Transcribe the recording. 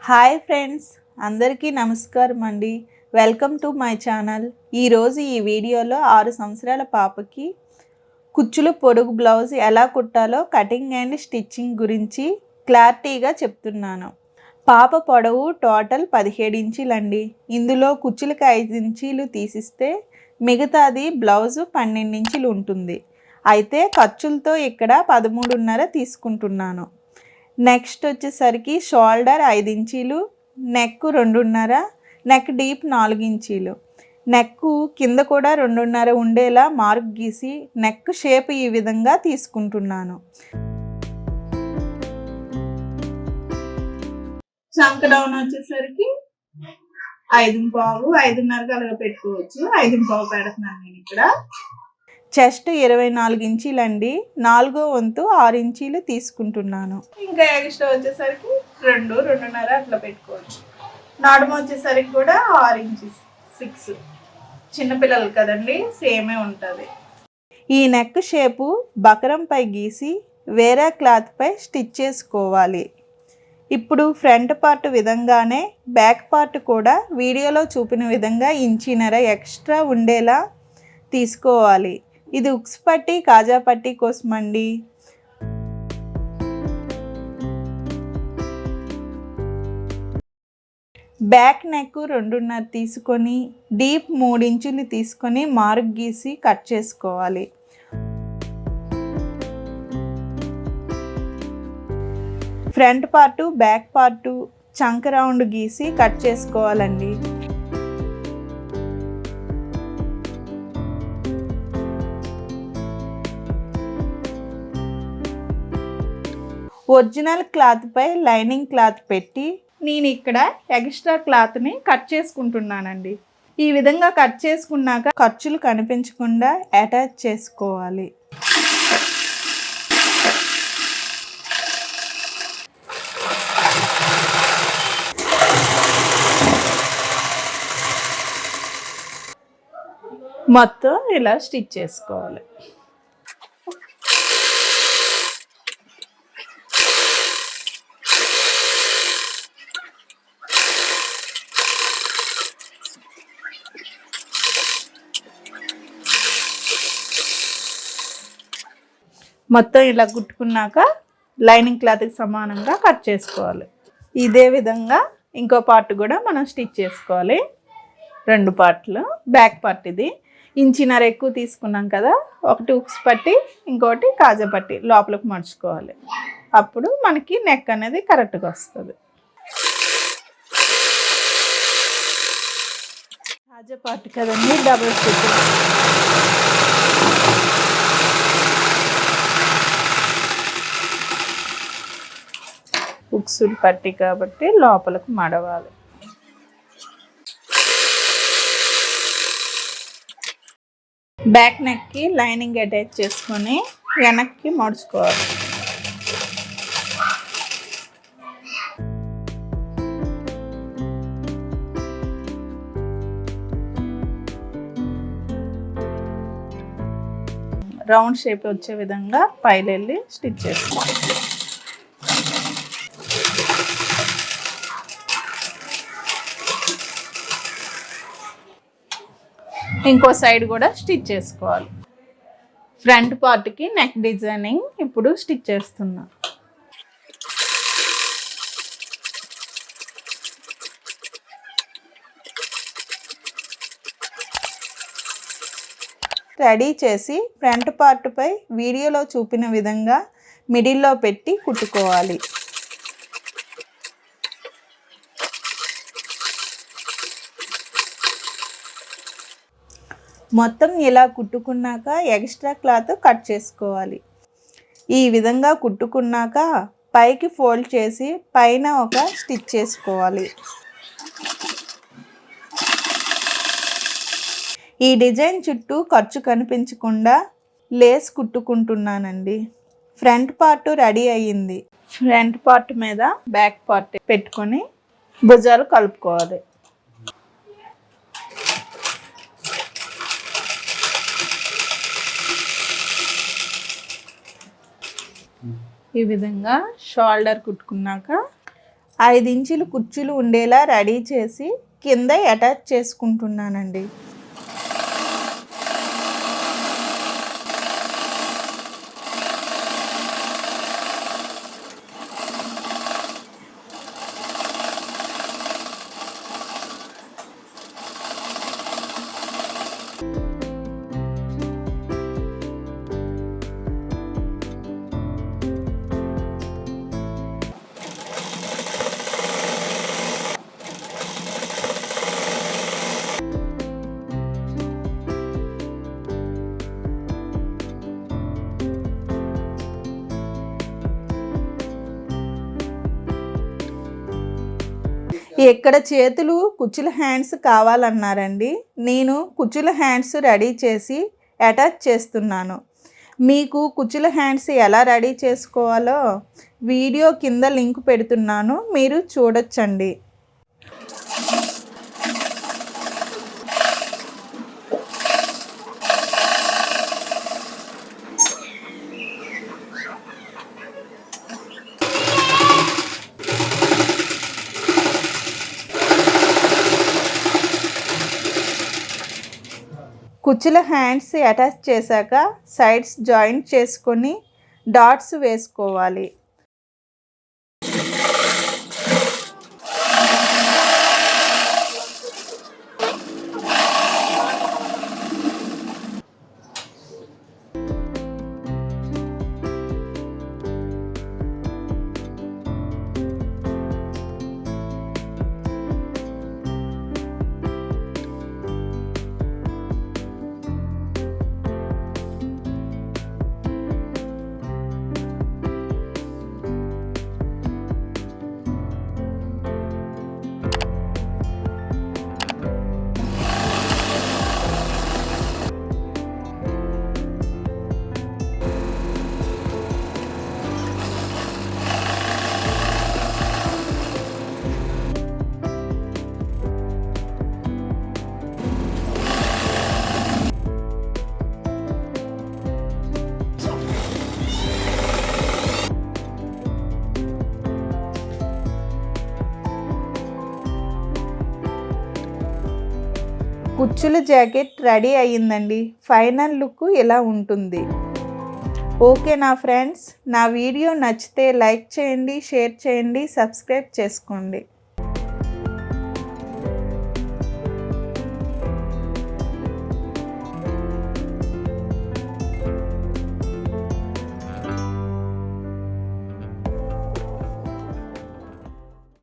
Hi friends, అందరికీ నమస్కారం అండి. Welcome to my channel. ఈరోజు ఈ వీడియోలో 6 సంవత్సరాల పాపకి కుచ్చులు పొడుగు బ్లౌజ్ ఎలా కుట్టాలో కటింగ్ అండ్ స్టిచ్చింగ్ గురించి క్లారిటీగా చెప్తున్నాను. పాప పొడవు టోటల్ 17 ఇంచీలండి. ఇందులో కుచ్చులకి 5 ఇంచీలు తీసిస్తే మిగతాది బ్లౌజు 12 ఇంచీలు ఉంటుంది. అయితే ఖర్చులతో ఇక్కడ 13.5 తీసుకుంటున్నాను. నెక్స్ట్ వచ్చేసరికి షోల్డర్ 5 ఇంచీలు, నెక్ 2.5, నెక్ డీప్ 4 ఇంచీలు, నెక్ కింద కూడా 2.5 ఉండేలా మార్క్ గీసి నెక్ షేప్ ఈ విధంగా తీసుకుంటున్నాను. చంక డౌన్ వచ్చేసరికి 5.5, 5.5 అలాగ పెట్టుకోవచ్చు. 5.5 పెడుతున్నాను నేను ఇక్కడ. చెస్ట్ 24 ఇంచీలండి. 4వ వంతు 6 ఇంచీలు తీసుకుంటున్నాను. ఇంకా ఎక్స్ట్రా వచ్చేసరికి 2.5 అట్లా పెట్టుకోవచ్చు. నడుము వచ్చేసరికి కూడా 6 ఇంచెస్, 6. చిన్నపిల్లలు కదండి, సేమే ఉంటుంది. ఈ నెక్ షేపు బకరంపై గీసి వేరే క్లాత్పై స్టిచ్ చేసుకోవాలి. ఇప్పుడు ఫ్రంట్ పార్ట్ విధంగానే బ్యాక్ పార్ట్ కూడా వీడియోలో చూపిన విధంగా 1.5 ఇంచ్ ఎక్స్ట్రా ఉండేలా తీసుకోవాలి. ఇది ఉక్స్ పట్టి కాజా పట్టి కోసం అండి. బ్యాక్ నెక్ 2.5 తీసుకొని డీప్ 3 ఇంచులు తీసుకొని మార్క్ గీసి కట్ చేసుకోవాలి. ఫ్రంట్ పార్టు బ్యాక్ పార్టు చంక రౌండ్ గీసి కట్ చేసుకోవాలండి. ఒరిజినల్ క్లాత్పై లైనింగ్ క్లాత్ పెట్టి నేను ఇక్కడ ఎక్స్ట్రా క్లాత్ని కట్ చేసుకుంటున్నానండి. ఈ విధంగా కట్ చేసుకున్నాక ఖర్చులు కనిపించకుండా అటాచ్ చేసుకోవాలి. మొత్తం ఇలా స్టిచ్ చేసుకోవాలి. మొత్తం ఇలా కుట్టుకున్నాక లైనింగ్ క్లాత్కి సమానంగా కట్ చేసుకోవాలి. ఇదే విధంగా ఇంకో పార్ట్ కూడా మనం స్టిచ్ చేసుకోవాలి. 2 పార్ట్లు. బ్యాక్ పార్ట్ ఇది 1.5 ఇంచ్ ఎక్కువ తీసుకున్నాం కదా, ఒకటి ఉక్స్ పట్టి ఇంకోటి కాజా పట్టి లోపలికి మడుచుకోవాలి. అప్పుడు మనకి నెక్ అనేది కరెక్ట్గా వస్తుంది. కాజా పార్ట్ కదండి, డబుల్ స్టిచ్. ఉక్సులు పట్టి కాబట్టి లోపలికి మడవాలి. బ్యాక్ నెక్కి లైనింగ్ అటాచ్ చేసుకొని వెనక్కి మడుచుకోవాలి. రౌండ్ షేప్ వచ్చే విధంగా పైకి వెళ్ళి స్టిచ్ చేసుకోవాలి. ఇంకో సైడ్ కూడా స్టిచ్ చేసుకోవాలి. ఫ్రంట్ పార్ట్కి నెక్ డిజైనింగ్ ఇప్పుడు స్టిచ్ చేస్తున్నా. రెడీ చేసి ఫ్రంట్ పార్ట్పై వీడియోలో చూపిన విధంగా మిడిల్లో పెట్టి కుట్టుకోవాలి. మొత్తం ఇలా కుట్టుకున్నాక ఎక్స్ట్రా క్లాత్ కట్ చేసుకోవాలి. ఈ విధంగా కుట్టుకున్నాక పైకి ఫోల్డ్ చేసి పైన ఒక స్టిచ్ చేసుకోవాలి. ఈ డిజైన్ చుట్టూ ఖర్చు కనిపించకుండా లేస్ కుట్టుకుంటున్నానండి. ఫ్రంట్ పార్ట్ రెడీ అయ్యింది. ఫ్రంట్ పార్ట్ మీద బ్యాక్ పార్ట్ పెట్టుకొని భుజాలు కలుపుకోవాలి. ఈ విధంగా షోల్డర్ కుట్టుకున్నాక 5 ఇంచులు కుచ్చులు ఉండేలా రెడీ చేసి కింద అటాచ్ చేసుకుంటున్నానండి. ఇక్కడ చేతులు కుచ్చుల హ్యాండ్స్ కావాలన్నారండి. నేను కుచ్చుల హ్యాండ్స్ రెడీ చేసి అటాచ్ చేస్తున్నాను. మీకు కుచ్చుల హ్యాండ్స్ ఎలా రెడీ చేసుకోవాలో వీడియో కింద లింక్ పెడుతున్నాను, మీరు చూడొచ్చండి. కుచ్చుల హ్యాండ్స్ అటాచ్ చేశాక సైడ్స్ జాయింట్ చేసుకొని డాట్స్ వేసుకోవాలి. కుచ్చుల జాకెట్ రెడీ అయ్యిందండి. ఫైనల్ లుక్ ఇలా ఉంటుంది. ఓకే నా ఫ్రెండ్స్, నా వీడియో నచ్చితే లైక్ చేయండి, షేర్ చేయండి, సబ్స్క్రైబ్ చేసుకోండి.